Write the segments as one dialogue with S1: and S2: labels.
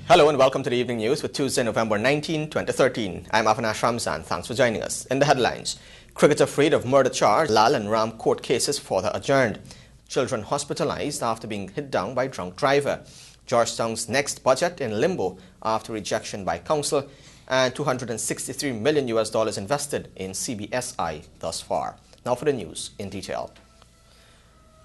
S1: Hello and welcome to the Evening News for Tuesday, November 19, 2013. I'm Avinash Ramzan. Thanks for joining us. In the headlines, cricketer freed of murder charge, Lal and Ram court cases further adjourned. Children hospitalized after being hit down by drunk driver. Georgetown's next budget in limbo after rejection by council, and $263 million invested in CBSI thus far. Now for the news in detail.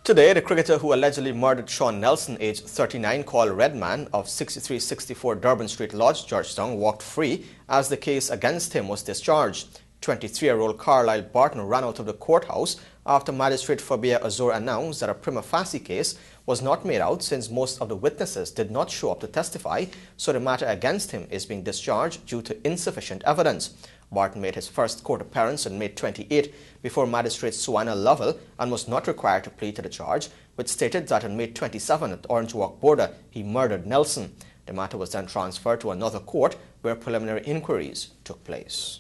S1: Today, the cricketer who allegedly murdered Sean Nelson, aged 39, called Redman of 6364 Durban Street Lodge, Georgetown, walked free as the case against him was discharged. 23-year-old Carlisle Barton ran out of the courthouse after Magistrate Fabia Azor announced that a prima facie case was not made out since most of the witnesses did not show up to testify, so the matter against him is being discharged due to insufficient evidence. Barton made his first court appearance on May 28 before Magistrate Suwana Lovell and was not required to plead to the charge, which stated that on May 27 at Orange Walk border he murdered Nelson. The matter was then transferred to another court where preliminary inquiries took place.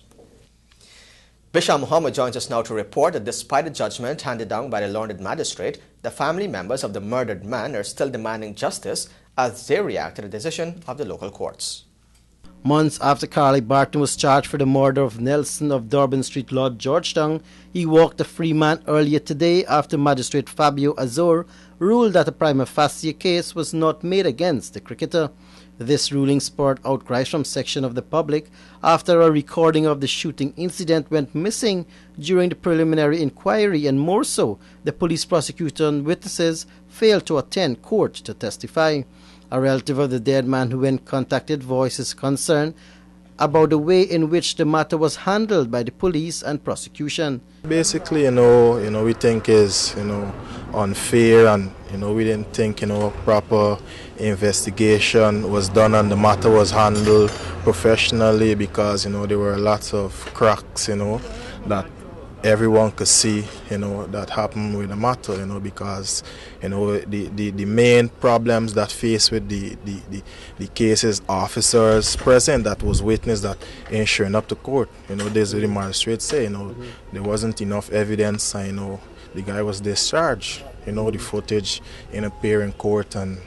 S1: Bisha Muhammad joins us now to report that despite the judgment handed down by the learned magistrate, the family members of the murdered man are still demanding justice as they react to the decision of the local courts.
S2: Months after Carly Barton was charged for the murder of Nelson of Durban Street Lodge, Georgetown, he walked a free man earlier today after Magistrate Fabio Azor ruled that a prima facie case was not made against the cricketer. This ruling spurred outcries from section of the public after a recording of the shooting incident went missing during the preliminary inquiry, and more so, the police prosecutor and witnesses failed to attend court to testify. A relative of the dead man who when contacted voiced his concern about the way in which the matter was handled by the police and prosecution.
S3: Basically, we think is, unfair, and, we didn't think, proper investigation was done and the matter was handled professionally because, there were lots of cracks, that everyone could see, that happened with the matter, because, the main problems that face with the cases, officers present that was witness that ain't showing up to court. There's what the magistrate say, there wasn't enough evidence, and, the guy was discharged. The footage in appear in court, and,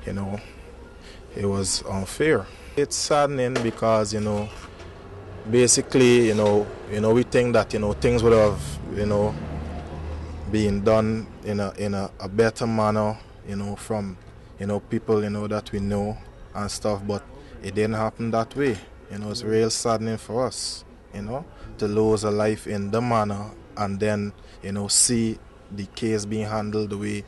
S3: it was unfair. It's saddening because, basically, we think that, things would have, been done in a better manner, from, people, that we know and stuff, but it didn't happen that way. It's real saddening for us, to lose a life in the manner and then, see the case being handled the way,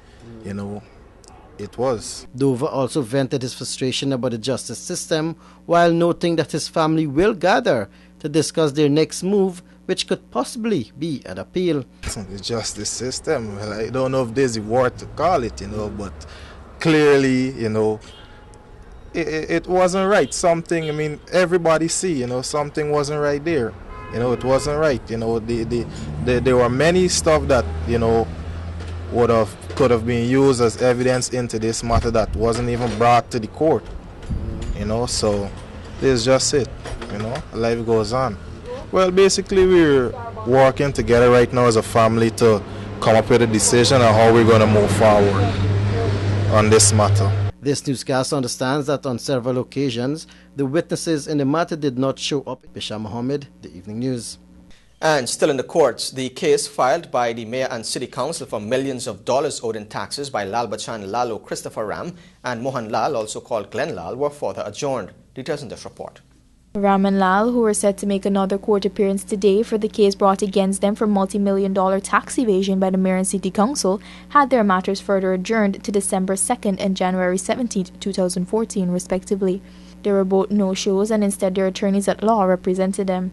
S3: it was.
S2: Dover also vented his frustration about the justice system while noting that his family will gather to discuss their next move, which could possibly be an appeal.
S3: The justice system, well, I don't know if there's a word to call it, but clearly, it wasn't right. Something, everybody see, something wasn't right there. It wasn't right. There were many stuff that, could have been used as evidence into this matter that wasn't even brought to the court. So this is just it. Life goes on. Well, basically we're working together right now as a family to come up with a decision on how we're going to move forward on this matter.
S2: This newscast understands that on several occasions, the witnesses in the matter did not show up. Bisha Muhammad, The Evening News.
S1: And still in the courts, the case filed by the Mayor and City Council for millions of dollars owed in taxes by Lal Bachan Lalo Christopher Ram and Mohan Lal, also called Glenn Lal, were further adjourned. Details in this report.
S4: Ram and Lal, who were set to make another court appearance today for the case brought against them for multi-million-dollar tax evasion by the Mayor and City Council, had their matters further adjourned to December 2nd and January 17th, 2014, respectively. There were both no-shows, and instead their attorneys at law represented them.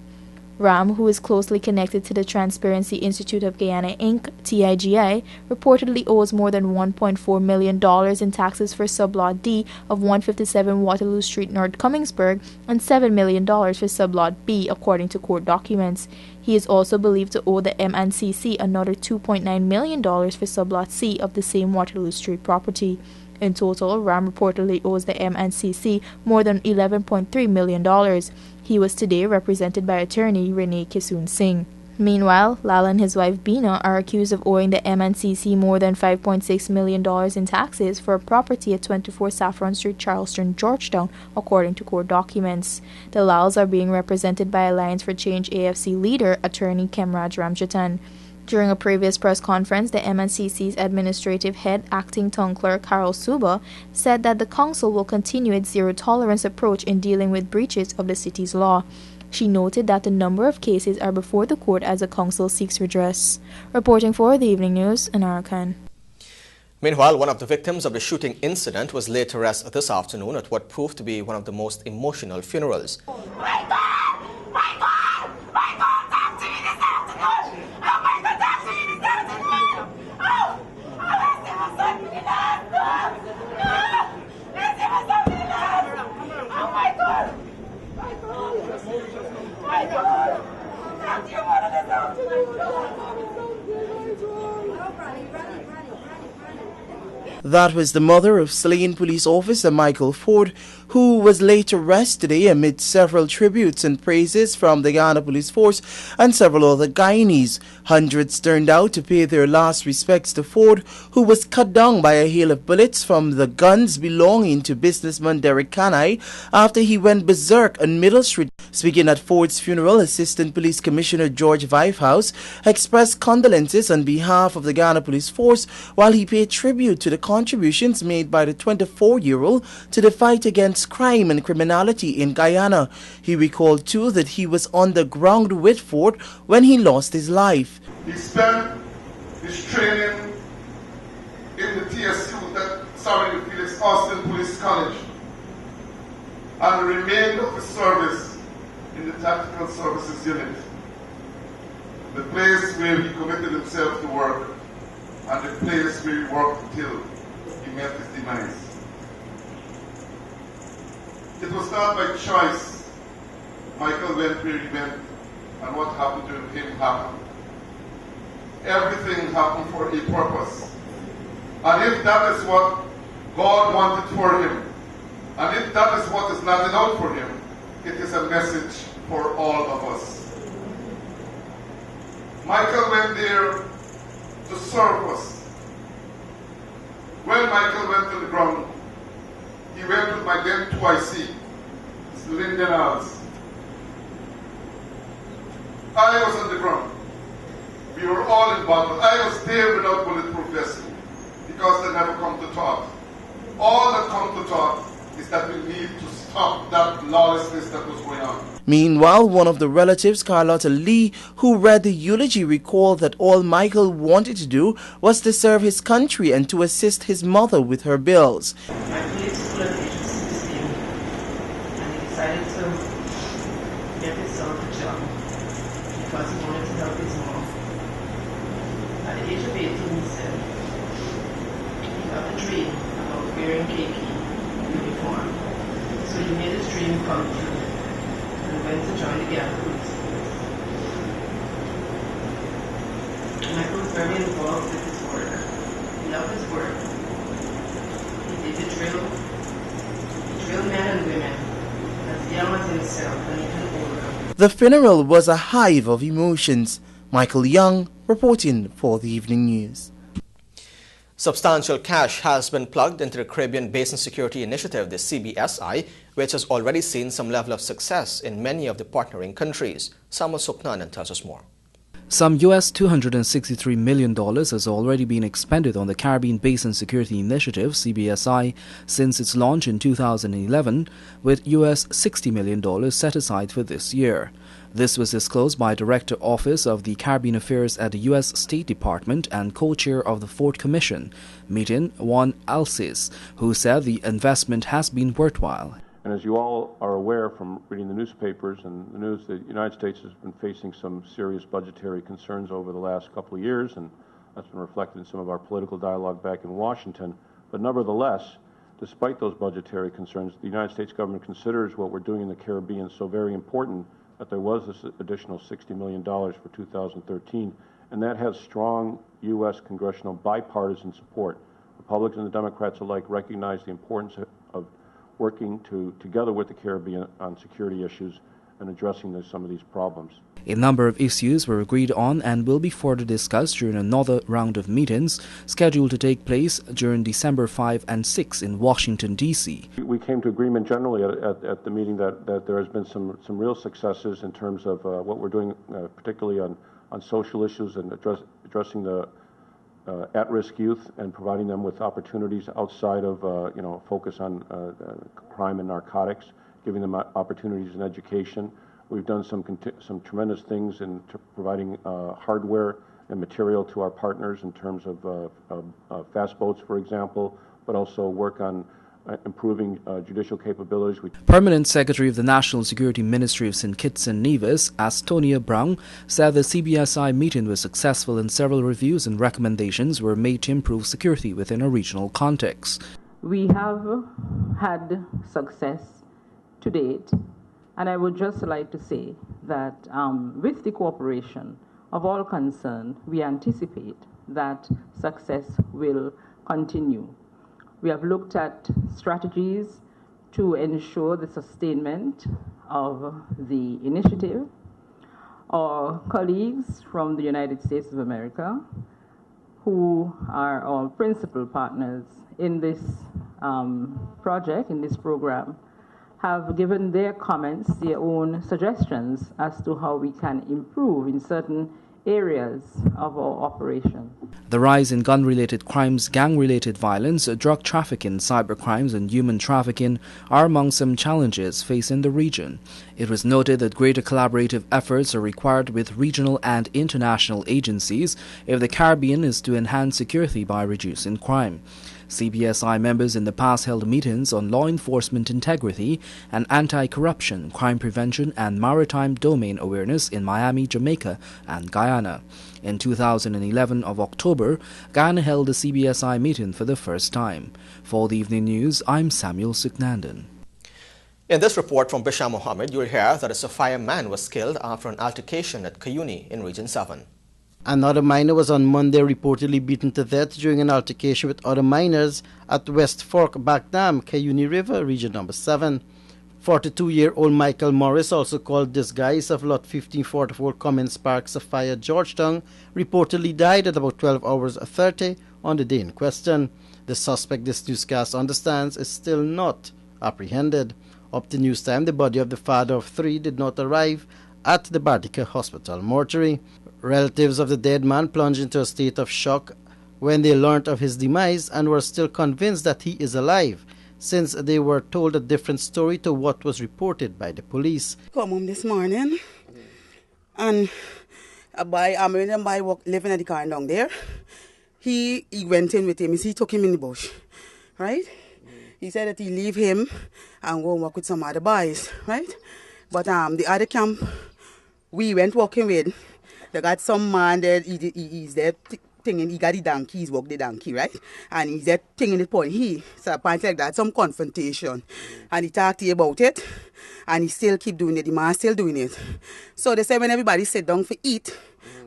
S4: Ram, who is closely connected to the Transparency Institute of Guyana, Inc., TIGI, reportedly owes more than $1.4 million in taxes for Sublot D of 157 Waterloo Street, North Cummingsburg, and $7 million for Sublot B, according to court documents. He is also believed to owe the MNCC another $2.9 million for Sublot C of the same Waterloo Street property. In total, Ram reportedly owes the MNCC more than $11.3 million. He was today represented by attorney Renee Kisoon Singh. Meanwhile, Lal and his wife Bina are accused of owing the MNCC more than $5.6 million in taxes for a property at 24 Saffron Street, Charleston, Georgetown, according to court documents. The Lals are being represented by Alliance for Change AFC leader, attorney Kemraj Ramchatan. During a previous press conference, the MNCC's administrative head, acting town clerk Carol Suba, said that the council will continue its zero-tolerance approach in dealing with breaches of the city's law. She noted that a number of cases are before the court as the council seeks redress. Reporting for the Evening News, Anara Khan.
S1: Meanwhile, one of the victims of the shooting incident was laid to rest this afternoon at what proved to be one of the most emotional funerals.
S5: My God! My God! My God! Talk to me this afternoon! Oh my God! Talk to me this afternoon! Oh! Oh, let's see what's up with the last! No! Let's see what's up with the last! Oh my God! My God! My God! Talk to your mother this afternoon!
S6: That was the mother of slain police officer Michael Ford, who was laid to rest today amid several tributes and praises from the Ghana Police Force and several other Guyanese. Hundreds turned out to pay their last respects to Ford, who was cut down by a hail of bullets from the guns belonging to businessman Derek Kanai after he went berserk on Middle Street. Speaking at Ford's funeral, Assistant Police Commissioner George Vifehouse expressed condolences on behalf of the Ghana Police Force while he paid tribute to the contributions made by the 24-year-old to the fight against crime and criminality in Guyana. He recalled too that he was on the ground with Ford when he lost his life.
S7: He spent his training in the TSU, the Felix Austin Police College, and remained of his service in the Tactical Services Unit, the place where he committed himself to work and the place where he worked until he met his demise. It was not by choice Michael went where he went and what happened to him happened. Everything happened for a purpose. And if that is what God wanted for him, and if that is what is landing out for him, it is a message for all of us. Michael went there to serve us. When Michael went to the ground, he went with my then 2IC, Lyndon Alls. I was on the ground. We were all in battle. I was there without bulletproof vest because they never come to talk. All that come to talk is that we need to stop that lawlessness that was going on.
S6: Meanwhile, one of the relatives, Carlotta Lee, who read the eulogy, recalled that all Michael wanted to do was to serve his country and to assist his mother with her bills.
S8: I played school at the age of 16, and he decided to get himself a job because he wanted to help his mom. At the age of 18, he said he got a dream about wearing KP uniform. So he made his dream come true and went to join the Ghana Police Force. Michael was very involved with his work. He loved his work. He did the drill. He drilled men and women as young as himself and even older.
S6: The funeral was a hive of emotions. Michael Young reporting for the Evening News.
S1: Substantial cash has been plugged into the Caribbean Basin Security Initiative, the CBSI, which has already seen some level of success in many of the partnering countries. Samuel Suknan tells us more.
S9: Some US $263 million has already been expended on the Caribbean Basin Security Initiative, CBSI, since its launch in 2011, with US $60 million set aside for this year. This was disclosed by Director Office of the Caribbean Affairs at the U.S. State Department and co-chair of the Ford Commission, Metin Juan Alces, who said the investment has been worthwhile.
S10: And as you all are aware from reading the newspapers and the news, the United States has been facing some serious budgetary concerns over the last couple of years, and that's been reflected in some of our political dialogue back in Washington. But nevertheless, despite those budgetary concerns, the United States government considers what we're doing in the Caribbean so very important that there was this additional $60 million for 2013, and that has strong U.S. congressional bipartisan support. Republicans and Democrats alike recognize the importance of working together with the Caribbean on security issues, addressing some of these problems.
S9: A number of issues were agreed on and will be further discussed during another round of meetings scheduled to take place during December 5 and 6 in Washington, D.C.
S10: We came to agreement generally at the meeting that there has been some real successes in terms of what we're doing, particularly on social issues and addressing the at-risk youth and providing them with opportunities outside of focus on crime and narcotics, giving them opportunities in education. We've done some tremendous things in providing hardware and material to our partners in terms of fast boats, for example, but also work on improving judicial capabilities.
S9: Permanent Secretary of the National Security Ministry of St. Kitts and Nevis, Astonia Brown, said the CBSI meeting was successful and several reviews and recommendations were made to improve security within a regional context.
S11: We have had success to date, and I would just like to say that with the cooperation of all concerned, we anticipate that success will continue. We have looked at strategies to ensure the sustainment of the initiative. Our colleagues from the United States of America, who are our principal partners in this project, in this program, have given their comments, their own suggestions as to how we can improve in certain areas of our operation.
S9: The rise in gun-related crimes, gang-related violence, drug trafficking, cybercrimes and human trafficking are among some challenges facing the region. It was noted that greater collaborative efforts are required with regional and international agencies if the Caribbean is to enhance security by reducing crime. CBSI members in the past held meetings on law enforcement integrity and anti-corruption, crime prevention and maritime domain awareness in Miami, Jamaica and Guyana. In 2011 of October, Guyana held a CBSI meeting for the first time. For the Evening News, I'm Samuel Suknandan.
S1: In this report from Bisham Mohammed, you'll hear that a Sophia man was killed after an altercation at Cuyuni in Region 7.
S2: Another miner was on Monday reportedly beaten to death during an altercation with other miners at West Fork Back Dam, Cuyuni River, Region Number 7. 42-year-old Michael Morris, also called Disguise, of Lot 1544 Cummins Park, Sophia, Georgetown, reportedly died at about 12 hours 30 on the day in question. The suspect, this newscast understands, is still not apprehended. Up to news time, the body of the father of 3 did not arrive at the Bartica Hospital mortuary. Relatives of the dead man plunged into a state of shock when they learnt of his demise and were still convinced that he is alive, since they were told a different story to what was reported by the police.
S12: Come home this morning, and a boy, living at the car down there. He went in with him. He took him in the bush, right? He said that he leave him and go work with some other boys, right? But the other camp we went walking with, they got some man there, he's there thinging, he got the donkey, he's walked the donkey, right? And he's there thinging it point. So apparently like that, some confrontation. And he talked to you about it, and he still keep doing it, the man still doing it. So they said when everybody sit down for eat,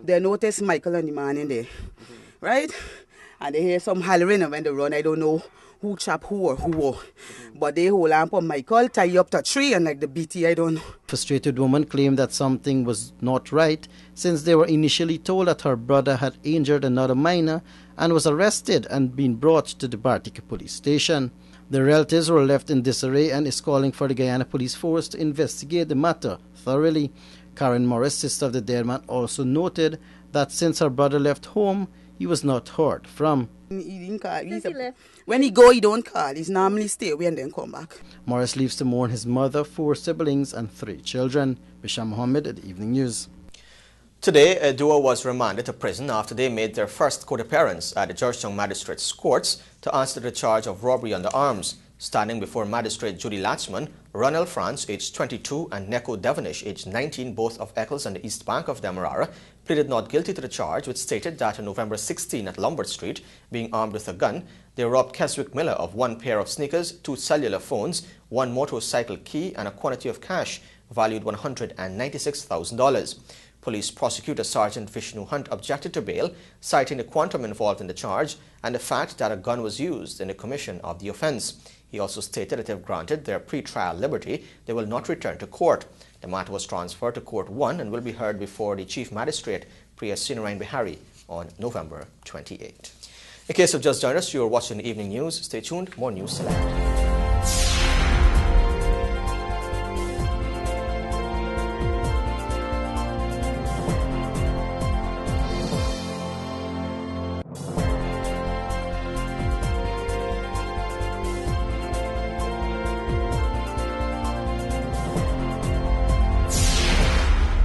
S12: they notice Michael and the man in there, right? And they hear some hollering, and when they run, I don't know who chop who or who. But they hold on for Michael, tie you up to a tree, and like the BT, I don't know.
S2: Frustrated woman claimed that something was not right, since they were initially told that her brother had injured another miner and was arrested and been brought to the Bartica police station. The relatives were left in disarray and is calling for the Guyana Police Force to investigate the matter thoroughly. Karen Morris, sister of the dead man, also noted that since her brother left home, he was not heard from.
S12: He didn't call. When he go, he don't call. He's normally stay away and then come back.
S2: Morris leaves to mourn his mother, 4 siblings and 3 children. Bisham Mohammed at the Evening News.
S1: Today, a duo was remanded to prison after they made their first court appearance at the Georgetown Magistrates Courts to answer the charge of robbery under arms. Standing before Magistrate Judy Latzman, Ronald France, aged 22, and Neko Devonish, aged 19, both of Eccles and the East Bank of Demerara, pleaded not guilty to the charge, which stated that on November 16 at Lombard Street, being armed with a gun, they robbed Keswick Miller of 1 pair of sneakers, 2 cellular phones, 1 motorcycle key, and a quantity of cash valued $196,000. Police prosecutor Sergeant Vishnu Hunt objected to bail, citing the quantum involved in the charge and the fact that a gun was used in the commission of the offence. He also stated that if granted their pre-trial liberty, they will not return to court. The matter was transferred to Court 1 and will be heard before the Chief Magistrate, Priya Sinarayan Bihari, on November 28. In case you've just joined us, you're watching the evening news. Stay tuned, more news select.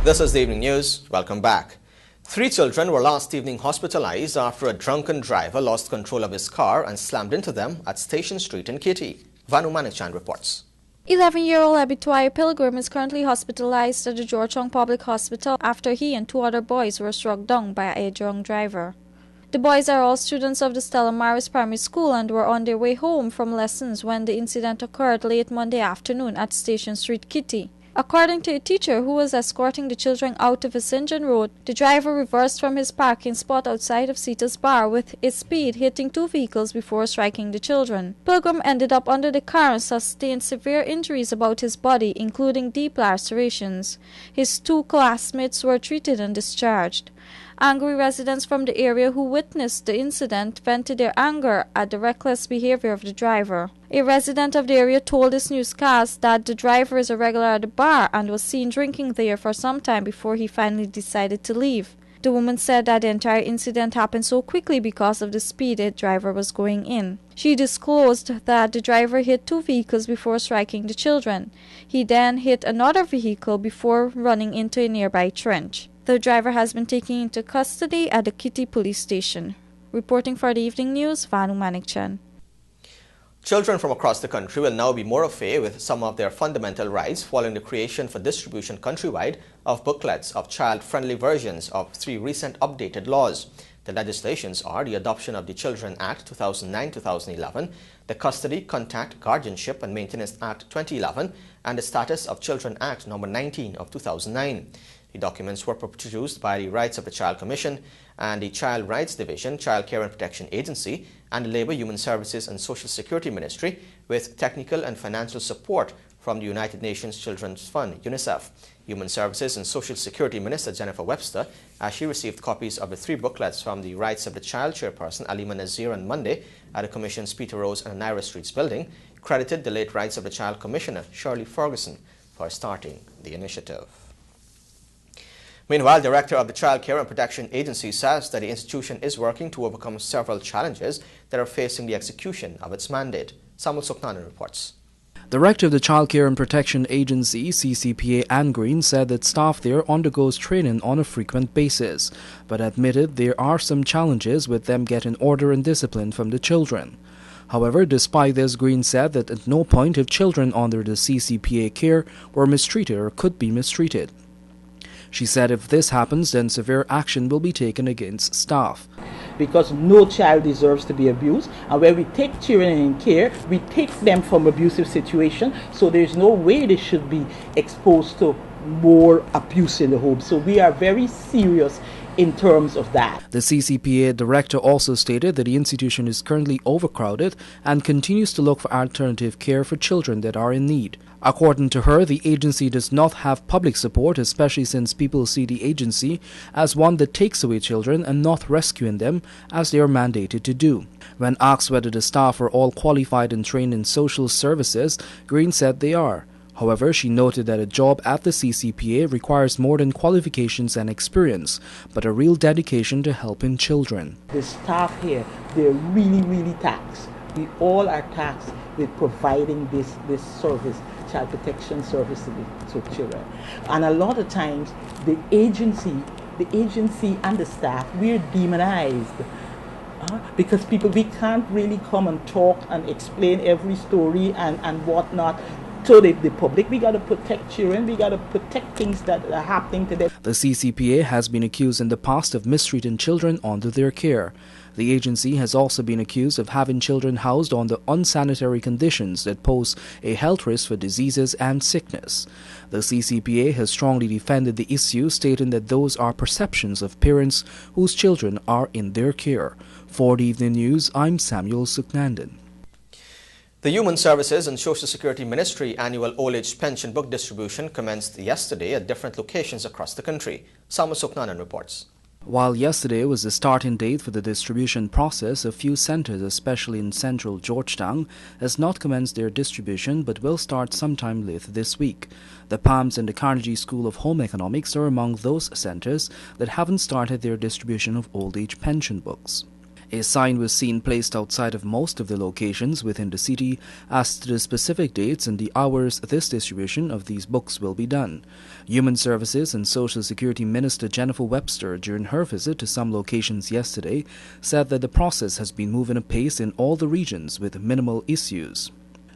S1: This is the evening news. Welcome back. 3 children were last evening hospitalized after a drunken driver lost control of his car and slammed into them at Station Street in Kitty. Vanu Manichan reports.
S13: 11-year-old Abitwai Pilgrim is currently hospitalized at the Georgetown Public Hospital after he and 2 other boys were struck down by a drunk driver. The boys are all students of the Stella Maris Primary School and were on their way home from lessons when the incident occurred late Monday afternoon at Station Street, Kitty. According to a teacher who was escorting the children out of St. John Road, the driver reversed from his parking spot outside of Sita's Bar with his speed hitting 2 vehicles before striking the children. Pilgrim ended up under the car and sustained severe injuries about his body, including deep lacerations. His 2 classmates were treated and discharged. Angry residents from the area who witnessed the incident vented their anger at the reckless behavior of the driver. A resident of the area told this newscast that the driver is a regular at the bar and was seen drinking there for some time before he finally decided to leave. The woman said that the entire incident happened so quickly because of the speed the driver was going in. She disclosed that the driver hit 2 vehicles before striking the children. He then hit another vehicle before running into a nearby trench. The driver has been taken into custody at the Kitty Police Station. Reporting for the evening news, Vanu Manikchan.
S1: Children from across the country will now be more au fait with some of their fundamental rights following the creation for distribution countrywide of booklets of child-friendly versions of 3 recent updated laws. The legislations are the adoption of the Children Act 2009-2011, the Custody, Contact, Guardianship and Maintenance Act 2011, and the Status of Children Act No. 19 of 2009. The documents were produced by the Rights of the Child Commission and the Child Rights Division, Child Care and Protection Agency, and the Labour, Human Services and Social Security Ministry, with technical and financial support from the United Nations Children's Fund, UNICEF. Human Services and Social Security Minister Jennifer Webster, as she received copies of the 3 booklets from the Rights of the Child chairperson Alima Nazir on Monday at the Commission's Peter Rose and Naira Streets building, credited the late Rights of the Child Commissioner Shirley Ferguson for starting the initiative. Meanwhile, Director of the Child Care and Protection Agency says that the institution is working to overcome several challenges that are facing the execution of its mandate. Samuel Suknanan reports.
S9: Director of the Child Care and Protection Agency, CCPA, Anne Green, said that staff there undergoes training on a frequent basis, but admitted there are some challenges with them getting order and discipline from the children. However, despite this, Green said that at no point have children under the CCPA care were mistreated or could be mistreated. She said if this happens, then severe action will be taken against staff.
S14: Because no child deserves to be abused, and when we take children in care, we take them from abusive situations, so there's no way they should be exposed to more abuse in the home. So we are very serious in terms of that.
S9: The CCPA director also stated that the institution is currently overcrowded and continues to look for alternative care for children that are in need. According to her, the agency does not have public support, especially since people see the agency as one that takes away children and not rescuing them as they are mandated to do. When asked whether the staff are all qualified and trained in social services, Green said they are. However, she noted that a job at the CCPA requires more than qualifications and experience, but a real dedication to helping children.
S14: The staff here, they're really taxed. We all are taxed with providing this service, child protection service to children. And a lot of times, the agency and the staff, we're demonized. Because we can't really come and talk and explain every story and whatnot. So the public, we got to protect children, we got to protect things that are happening to them.
S9: The CCPA has been accused in the past of mistreating children under their care. The agency has also been accused of having children housed under unsanitary conditions that pose a health risk for diseases and sickness. The CCPA has strongly defended the issue, stating that those are perceptions of parents whose children are in their care. For the Evening News, I'm Samuel Suknandan.
S1: The Human Services and Social Security Ministry annual old age pension book distribution commenced yesterday at different locations across the country. Samuel Suknanan reports.
S9: While yesterday was the starting date for the distribution process, a few centres, especially in central Georgetown, has not commenced their distribution but will start sometime later this week. The Palms and the Carnegie School of Home Economics are among those centres that haven't started their distribution of old age pension books. A sign was seen placed outside of most of the locations within the city as to the specific dates and the hours this distribution of these books will be done. Human Services and Social Security Minister Jennifer Webster, during her visit to some locations yesterday, said that the process has been moving apace in all the regions with minimal issues.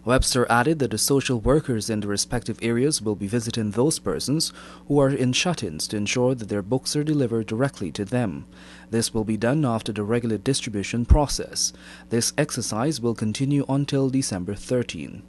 S9: Webster added that the social workers in the respective areas will be visiting those persons who are in shut-ins to ensure that their books are delivered directly to them. This will be done after the regular distribution process. This exercise will continue until December 13.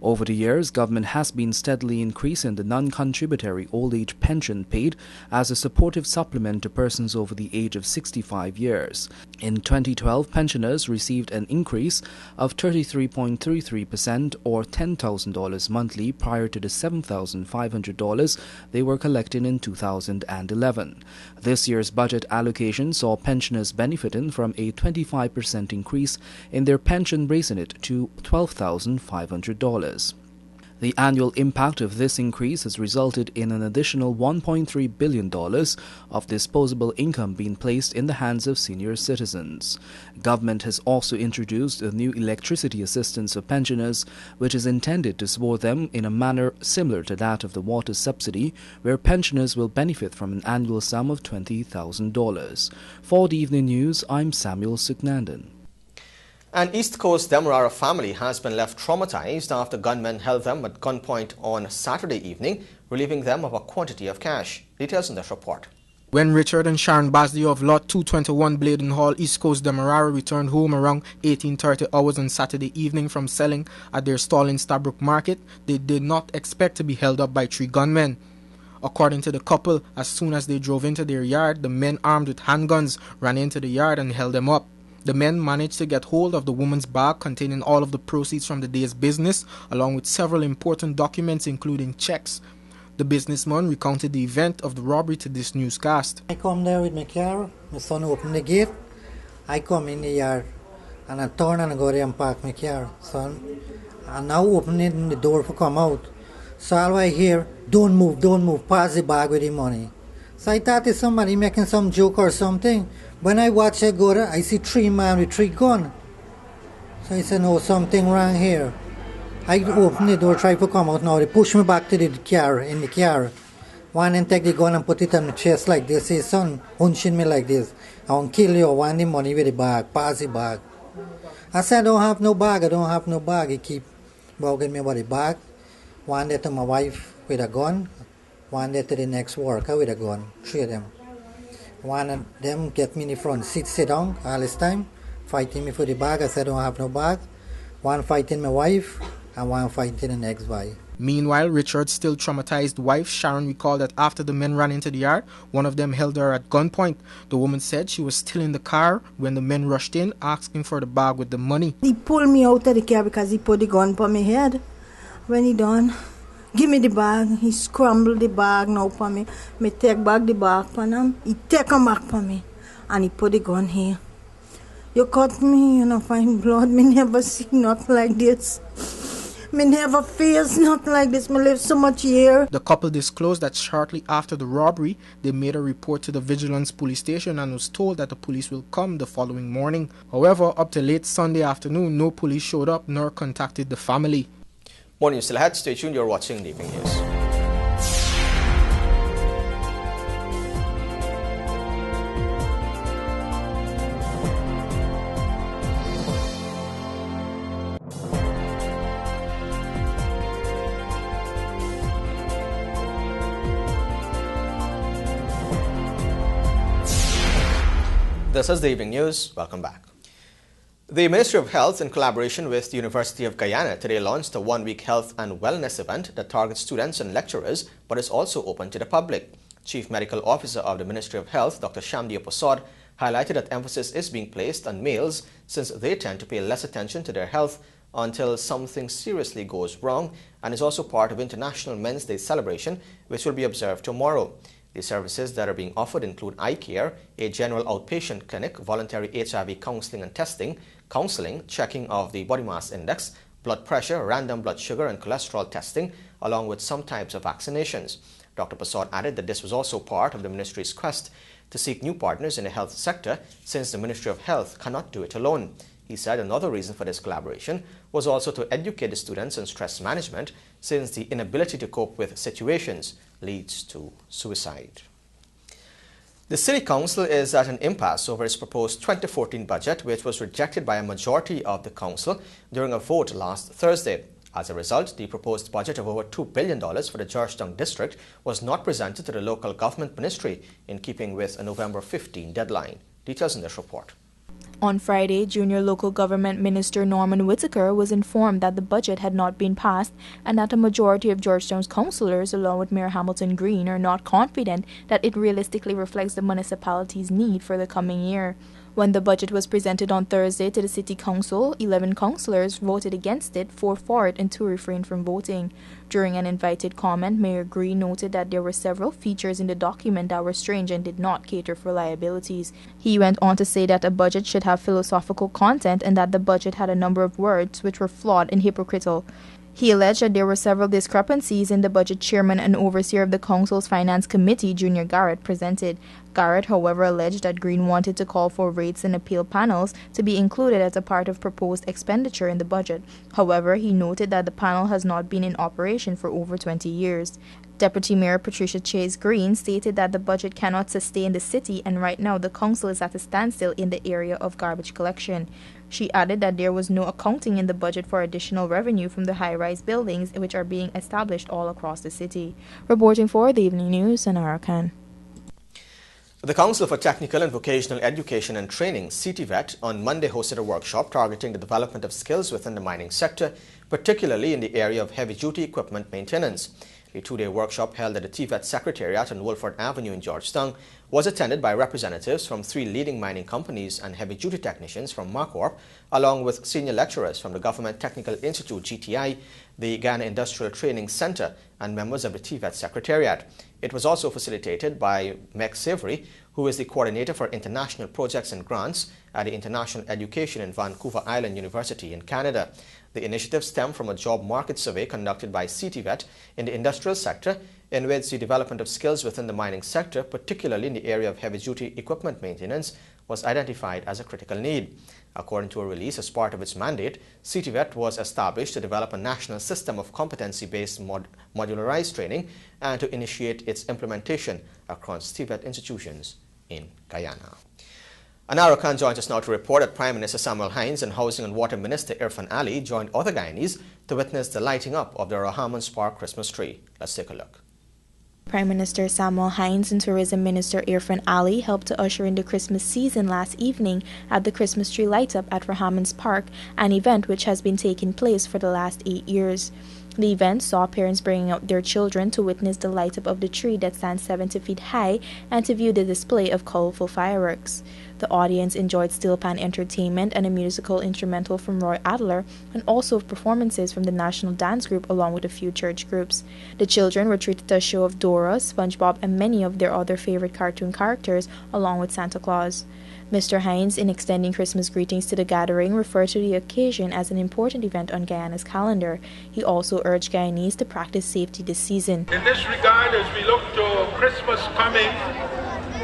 S9: Over the years, government has been steadily increasing the non-contributory old age pension paid as a supportive supplement to persons over the age of 65 years. In 2012, pensioners received an increase of 33.33% or $10,000 monthly prior to the $7,500 they were collecting in 2011. This year's budget allocation saw pensioners benefiting from a 25% increase in their pension, raising it to $12,500. The annual impact of this increase has resulted in an additional $1.3 billion of disposable income being placed in the hands of senior citizens. Government has also introduced a new electricity assistance for pensioners, which is intended to support them in a manner similar to that of the water subsidy, where pensioners will benefit from an annual sum of $20,000. For the Evening News, I'm Samuel Suknandan.
S1: An East Coast Demerara family has been left traumatized after gunmen held them at gunpoint on Saturday evening, relieving them of a quantity of cash. Details in this report.
S15: When Richard and Sharon Basley of Lot 221 Bladen Hall, East Coast Demerara returned home around 18:30 hours on Saturday evening from selling at their stall in Stabrook Market, they did not expect to be held up by 3 gunmen. According to the couple, as soon as they drove into their yard, the men armed with handguns ran into the yard and held them up. The men managed to get hold of the woman's bag containing all of the proceeds from the day's business, along with several important documents including checks. The businessman recounted the event of the robbery to this newscast.
S16: I come there with my car, my son opened the gate, I come in the yard, and I turn and I go there and park my car, son. And now opening the door for come out. So all I hear, don't move, pass the bag with the money. So I thought it's somebody making some joke or something. When I watch I go there, I see 3 men with 3 guns. So I said, no, something wrong here. I open the door, try to come out now. They push me back to the car, in the car. One and take the gun and put it on my chest like this. Say, son, hunching me like this. I want to kill you. I want the money with the bag, pass the bag. I said, I don't have no bag. He keep bugging me about the bag. One day to my wife with a gun. One day to the next worker with a gun. 3 of them. One of them get me in the front seat, sit down all this time, fighting me for the bag. I said, I don't have no bag. One fighting my wife, and one fighting the next wife.
S15: Meanwhile, Richard's still traumatized wife, Sharon, recalled that after the men ran into the yard, one of them held her at gunpoint. The woman said she was still in the car when the men rushed in, asking for the bag with the money.
S17: He pulled me out of the car because he put the gun on my head. When he done, give me the bag. He scrambled the bag now for me. Me take back the bag from him. He take him back for me. And he put the gun here. You cut me, you know, find blood. Me never see nothing like this. Me never face nothing like this. Me live so much here.
S15: The couple disclosed that shortly after the robbery, they made a report to the Vigilance Police Station and was told that the police will come the following morning. However, up to late Sunday afternoon, no police showed up nor contacted the family.
S1: More news still ahead. Stay tuned. You're watching Evening News. This is the Evening News. Welcome back. The Ministry of Health, in collaboration with the University of Guyana, today launched a one-week health and wellness event that targets students and lecturers, but is also open to the public. Chief Medical Officer of the Ministry of Health, Dr. Shamdia Prasad, highlighted that emphasis is being placed on males since they tend to pay less attention to their health until something seriously goes wrong, and is also part of International Men's Day celebration, which will be observed tomorrow. The services that are being offered include eye care, a general outpatient clinic, voluntary HIV counseling and testing, counseling, checking of the body mass index, blood pressure, random blood sugar and cholesterol testing, along with some types of vaccinations. Dr. Prasad added that this was also part of the ministry's quest to seek new partners in the health sector, since the Ministry of Health cannot do it alone. He said another reason for this collaboration was also to educate the students on stress management, since the inability to cope with situations leads to suicide. The City Council is at an impasse over its proposed 2014 budget, which was rejected by a majority of the Council during a vote last Thursday. As a result, the proposed budget of over $2 billion for the Georgetown district was not presented to the local government ministry, in keeping with a November 15 deadline. Details in this report.
S4: On Friday, Junior Local Government Minister Norman Whitaker was informed that the budget had not been passed and that a majority of Georgetown's councillors, along with Mayor Hamilton Green, are not confident that it realistically reflects the municipality's need for the coming year. When the budget was presented on Thursday to the City Council, 11 councillors voted against it, 4 for it and 2 refrained from voting. During an invited comment, Mayor Green noted that there were several features in the document that were strange and did not cater for liabilities. He went on to say that a budget should have philosophical content and that the budget had a number of words which were flawed and hypocritical. He alleged that there were several discrepancies in the budget chairman and overseer of the council's finance committee, Junior Garrett, presented. Garrett, however, alleged that Green wanted to call for rates and appeal panels to be included as a part of proposed expenditure in the budget. However, he noted that the panel has not been in operation for over 20 years. Deputy Mayor Patricia Chase Green stated that the budget cannot sustain the city, and right now the council is at a standstill in the area of garbage collection. She added that there was no accounting in the budget for additional revenue from the high-rise buildings which are being established all across the city. Reporting for the Evening News, Anara Khan.
S1: The Council for Technical and Vocational Education and Training, CTVET, on Monday hosted a workshop targeting the development of skills within the mining sector, particularly in the area of heavy-duty equipment maintenance. The 2-day workshop held at the TVET Secretariat on Wolford Avenue in Georgetown was attended by representatives from 3 leading mining companies and heavy-duty technicians from MACORP, along with senior lecturers from the Government Technical Institute GTI, the Ghana Industrial Training Center, and members of the TVET Secretariat. It was also facilitated by Meg Savory, who is the coordinator for international projects and grants at the International Education in Vancouver Island University in Canada. The initiative stemmed from a job market survey conducted by CTVET in the industrial sector, in which the development of skills within the mining sector, particularly in the area of heavy-duty equipment maintenance, was identified as a critical need. According to a release as part of its mandate, CTVET was established to develop a national system of competency-based modularized training and to initiate its implementation across TVET institutions in Guyana. Anara Khan joins us now to report that Prime Minister Samuel Hines and Housing and Water Minister Irfan Ali joined other Guyanese to witness the lighting up of the Rahman Park Christmas tree. Let's take a look.
S4: Prime Minister Samuel Hines and Tourism Minister Irfan Ali helped to usher in the Christmas season last evening at the Christmas tree light-up at Rahman's Park, an event which has been taking place for the last 8 years. The event saw parents bringing out their children to witness the light-up of the tree that stands 70 feet high and to view the display of colorful fireworks. The audience enjoyed steel pan entertainment and a musical instrumental from Roy Adler, and also performances from the National Dance Group along with a few church groups. The children were treated to a show of Dora, SpongeBob, and many of their other favorite cartoon characters, along with Santa Claus. Mr. Hines, in extending Christmas greetings to the gathering, referred to the occasion as an important event on Guyana's calendar. He also urged Guyanese to practice safety this season.
S18: In this regard, as we look to Christmas coming,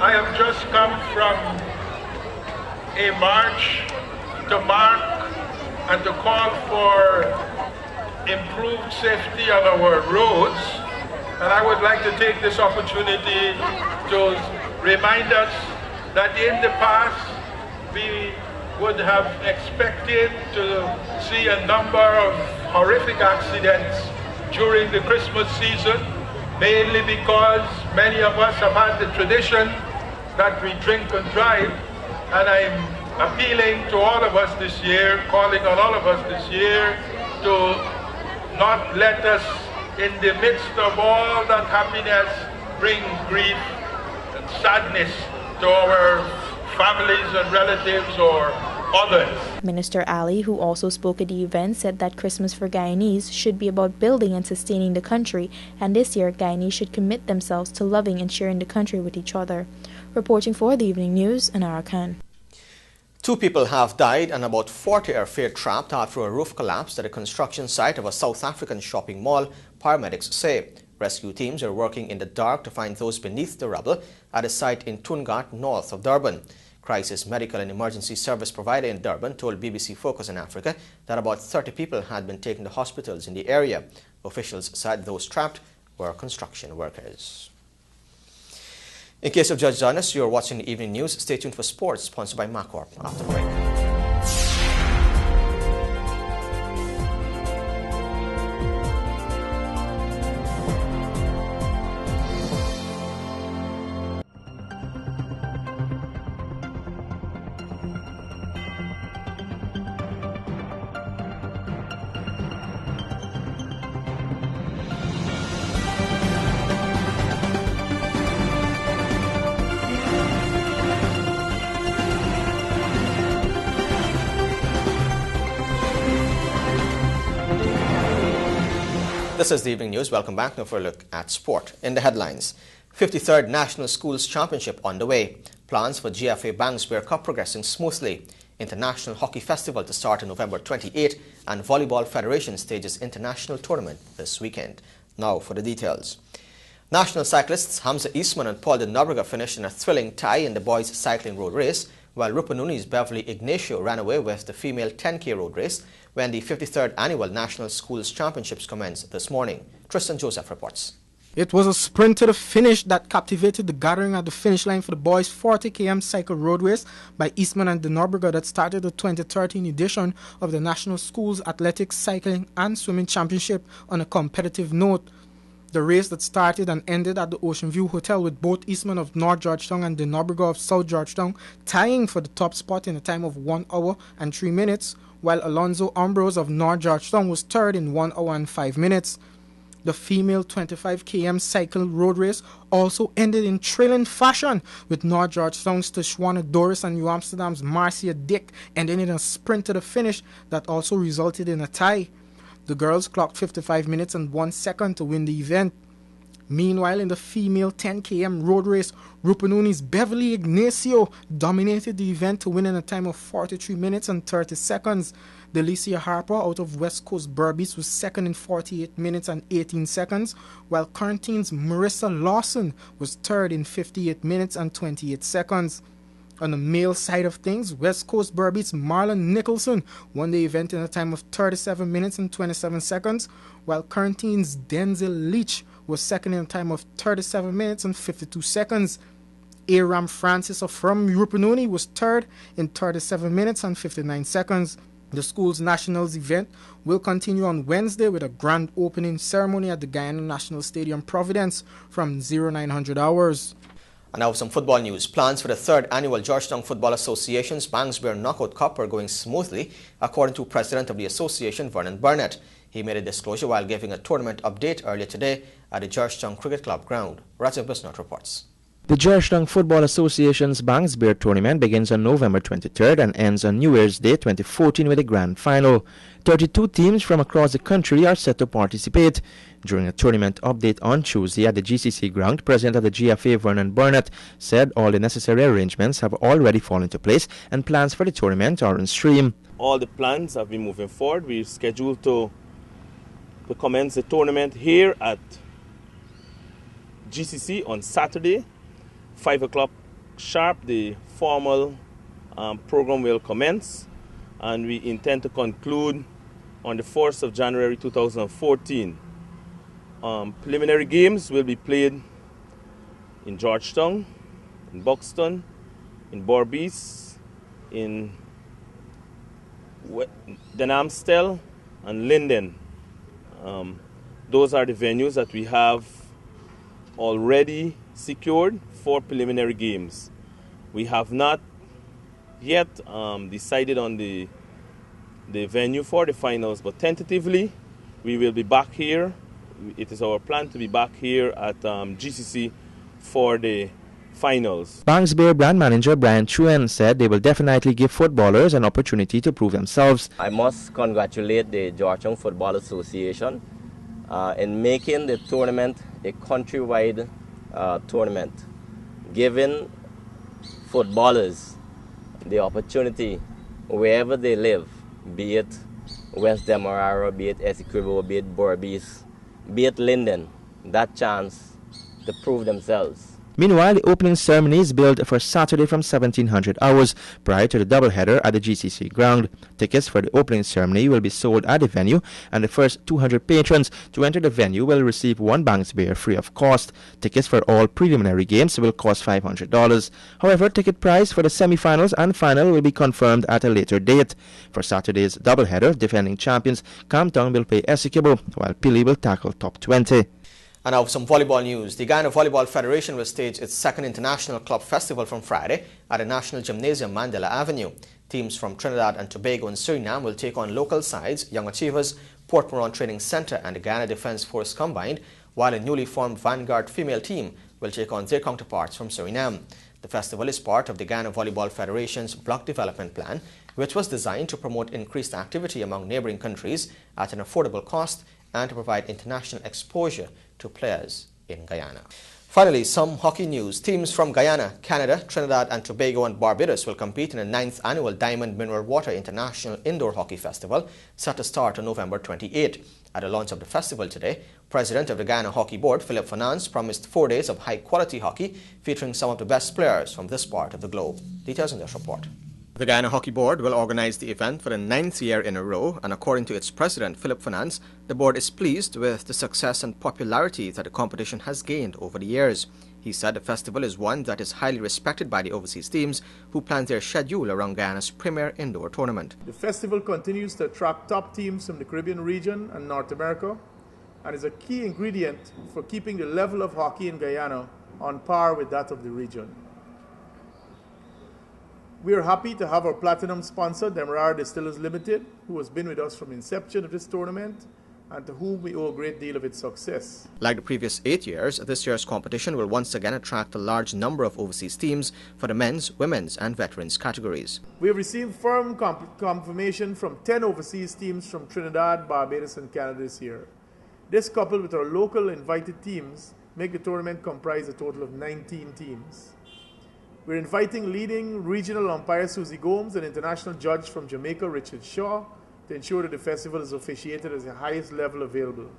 S18: I have just come from a march to mark and to call for improved safety on our roads. And I would like to take this opportunity to remind us that in the past we would have expected to see a number of horrific accidents during the Christmas season, mainly because many of us have had the tradition that we drink and drive. And I'm appealing to all of us this year, calling on all of us this year to not let us, in the midst of all that happiness, bring grief and sadness to our families and relatives or others.
S4: Minister Ali, who also spoke at the event, said that Christmas for Guyanese should be about building and sustaining the country, and this year Guyanese should commit themselves to loving and sharing the country with each other. Reporting for the Evening News, Anara Khan.
S1: 2 people have died and about 40 are feared trapped after a roof collapsed at a construction site of a South African shopping mall, paramedics say. Rescue teams are working in the dark to find those beneath the rubble at a site in Toongat, north of Durban. Crisis Medical and Emergency Service provider in Durban told BBC Focus on Africa that about 30 people had been taken to hospitals in the area. Officials said those trapped were construction workers. In case of Judge Jonas, you are watching the Evening News. Stay tuned for sports, sponsored by Macorp after the break. This is the Evening News. Welcome back now for a look at sport. In the headlines, 53rd National Schools Championship underway. Plans for GFA Bangsberg Cup progressing smoothly. International Hockey Festival to start on November 28 and Volleyball Federation stages international tournament this weekend. Now for the details. National cyclists Hamza Eastman and Paul de Nobrega finished in a thrilling tie in the boys' cycling road race, while Rupununi's Beverly Ignacio ran away with the female 10K road race when the 53rd Annual National Schools Championships commenced this morning. Tristan Joseph reports.
S15: It was a sprint to the finish that captivated the gathering at the finish line for the boys' 40 km cycle road race by Eastman and de Nobrega that started the 2013 edition of the National Schools Athletics, Cycling and Swimming Championship on a competitive note. The race that started and ended at the Ocean View Hotel with both Eastman of North Georgetown and de Nobrega of South Georgetown tying for the top spot in a time of 1 hour and 3 minutes, while Alonzo Ambrose of North Georgetown was third in 1 hour and 5 minutes. The female 25 km cycle road race also ended in thrilling fashion, with North Georgetown's Tashwana Doris and New Amsterdam's Marcia Dick ending in a sprint to the finish that also resulted in a tie. The girls clocked 55 minutes and 1 second to win the event. Meanwhile, in the female 10 km road race, Rupununi's Beverly Ignacio dominated the event to win in a time of 43 minutes and 30 seconds. Delicia Harper out of West Coast Berbice was second in 48 minutes and 18 seconds, while Quarantine's Marissa Lawson was third in 58 minutes and 28 seconds. On the male side of things, West Coast Berbice's Marlon Nicholson won the event in a time of 37 minutes and 27 seconds, while Quarantine's Denzel Leach was second in a time of 37 minutes and 52 seconds. Aram Francis from Rupununi was third in 37 minutes and 59 seconds. The school's nationals event will continue on Wednesday with a grand opening ceremony at the Guyana National Stadium, Providence from 0900 hours.
S1: And now some football news. Plans for the 3rd Annual Georgetown Football Association's Bangsberg Knockout Cup are going smoothly, according to President of the Association, Vernon Burnett. He made a disclosure while giving a tournament update earlier today at the Georgetown Cricket Club ground. Rajiv Bisnot reports.
S19: The Georgetown Football Association's Bangsberg tournament begins on November 23rd and ends on New Year's Day 2014 with a grand final. 32 teams from across the country are set to participate. During a tournament update on Tuesday at the GCC ground, President of the GFA, Vernon Burnett, said all the necessary arrangements have already fallen into place and plans for the tournament are on stream.
S20: All the plans have been moving forward. We're scheduled to commence the tournament here at GCC on Saturday. 5 o'clock sharp, the formal program will commence, and we intend to conclude on the 4th of January 2014. Preliminary games will be played in Georgetown, in Buxton, in Berbice, in Den Amstel, and Linden. Those are the venues that we have already secured for preliminary games. We have not yet decided on the venue for the finals, but tentatively we will be back here. It is our plan to be back here at GCC for the finals.
S19: Banks Bear brand manager Brian Chuen said they will definitely give footballers an opportunity to prove themselves.
S21: I must congratulate the Georgetown Football Association in making the tournament a countrywide tournament, giving footballers the opportunity wherever they live, be it West Demerara, be it Essequibo, be it Berbice, be it Linden, that chance to prove themselves.
S19: Meanwhile, the opening ceremony is billed for Saturday from 1700 hours prior to the doubleheader at the GCC ground. Tickets for the opening ceremony will be sold at the venue, and the first 200 patrons to enter the venue will receive one Banks beer free of cost. Tickets for all preliminary games will cost $500. However, ticket price for the semi-finals and final will be confirmed at a later date. For Saturday's doubleheader, defending champions Camptown will play Essequibo, while Pili will tackle top 20.
S1: And now some volleyball news. The Guyana Volleyball Federation will stage its second International Club Festival from Friday at the National Gymnasium, Mandela Avenue. Teams from Trinidad and Tobago and Suriname will take on local sides, Young Achievers, Port Moran Training Centre and the Guyana Defence Force combined, while a newly formed Vanguard female team will take on their counterparts from Suriname. The festival is part of the Guyana Volleyball Federation's Block Development Plan, which was designed to promote increased activity among neighbouring countries at an affordable cost and to provide international exposure to players in Guyana. Finally, some hockey news. Teams from Guyana, Canada, Trinidad and Tobago and Barbados will compete in the 9th annual Diamond Mineral Water International Indoor Hockey Festival, set to start on November 28. At the launch of the festival today, President of the Guyana Hockey Board, Philip Finance, promised 4 days of high-quality hockey featuring some of the best players from this part of the globe. Details in this report. The Guyana Hockey Board will organize the event for the 9th year in a row, and according to its president, Philip Finance, the board is pleased with the success and popularity that the competition has gained over the years. He said the festival is one that is highly respected by the overseas teams who plan their schedule around Guyana's premier indoor tournament.
S22: The festival continues to attract top teams from the Caribbean region and North America, and is a key ingredient for keeping the level of hockey in Guyana on par with that of the region. We are happy to have our platinum sponsor, Demerara Distillers Limited, who has been with us from inception of this tournament and to whom we owe a great deal of its success.
S1: Like the previous 8 years, this year's competition will once again attract a large number of overseas teams for the men's, women's and veterans categories.
S22: We have received firm confirmation from 10 overseas teams from Trinidad, Barbados and Canada this year. This, coupled with our local invited teams, make the tournament comprise a total of 19 teams. We're inviting leading regional umpire Susie Gomes and international judge from Jamaica, Richard Shaw, to ensure that the festival is officiated at the highest level available.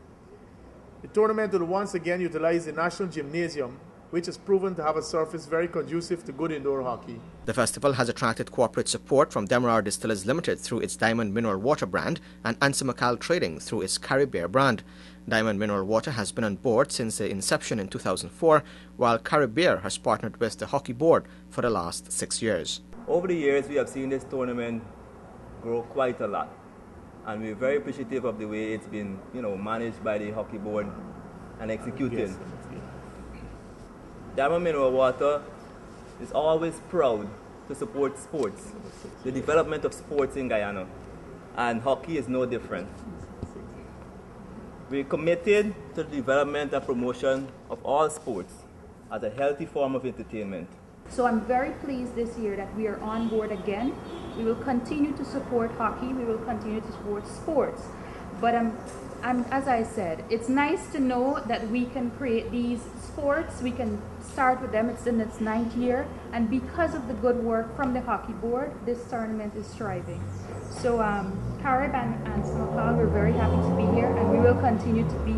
S22: The tournament will once again utilize the National Gymnasium, which has proven to have a surface very conducive to good indoor hockey.
S1: The festival has attracted corporate support from Demerara Distillers Limited through its Diamond Mineral Water brand and Ansimacal Trading through its Caribbear brand. Diamond Mineral Water has been on board since the inception in 2004, while Caribbear has partnered with the Hockey Board for the last 6 years.
S23: Over the years, we have seen this tournament grow quite a lot, and we're very appreciative of the way it's been, managed by the Hockey Board and executed. Yes. Diamond Mineral Water is always proud to support sports, the development of sports in Guyana, and hockey is no different. We're committed to the development and promotion of all sports as a healthy form of entertainment.
S24: So I'm very pleased this year that we are on board again. We will continue to support hockey, we will continue to support sports. But as I said, it's nice to know that we can create these sports, we can start with them, it's in its 9th year, and because of the good work from the Hockey Board, this tournament is thriving. So Carib and Ansimacal, we're very happy to be here, and we will continue to be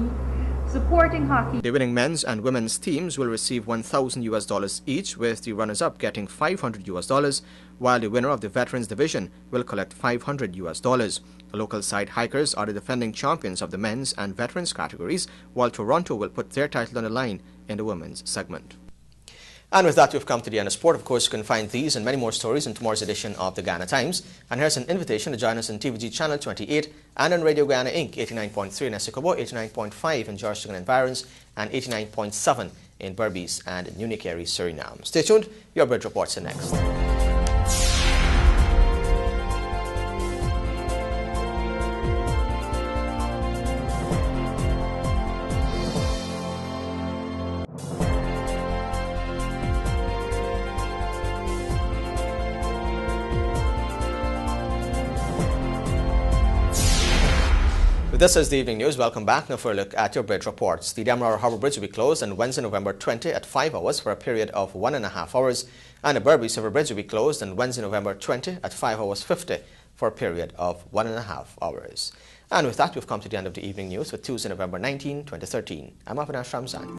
S24: supporting hockey.
S1: The winning men's and women's teams will receive $1,000 each, with the runners-up getting $500, while the winner of the veterans division will collect $500. The local side Hikers are the defending champions of the men's and veterans categories, while Toronto will put their title on the line in the women's segment. And with that, we've come to the end of sport. Of course, you can find these and many more stories in tomorrow's edition of the Guyana Times. And here's an invitation to join us on TVG Channel 28 and on Radio Guyana Inc. 89.3 in Essequibo, 89.5 in Georgetown and Environs, and 89.7 in Berbice and in Unicary, Suriname. Stay tuned. Your Bridge Reports are next. This is the evening news. Welcome back. Now for a look at your bridge reports. The Demerara Harbour Bridge will be closed on Wednesday, November 20 at 5 hours for a period of 1.5 hours. And the Berbice River Bridge will be closed on Wednesday, November 20 at 5 hours 50 for a period of 1.5 hours. And with that, we've come to the end of the evening news for Tuesday, November 19, 2013. I'm Avinash Ramzan.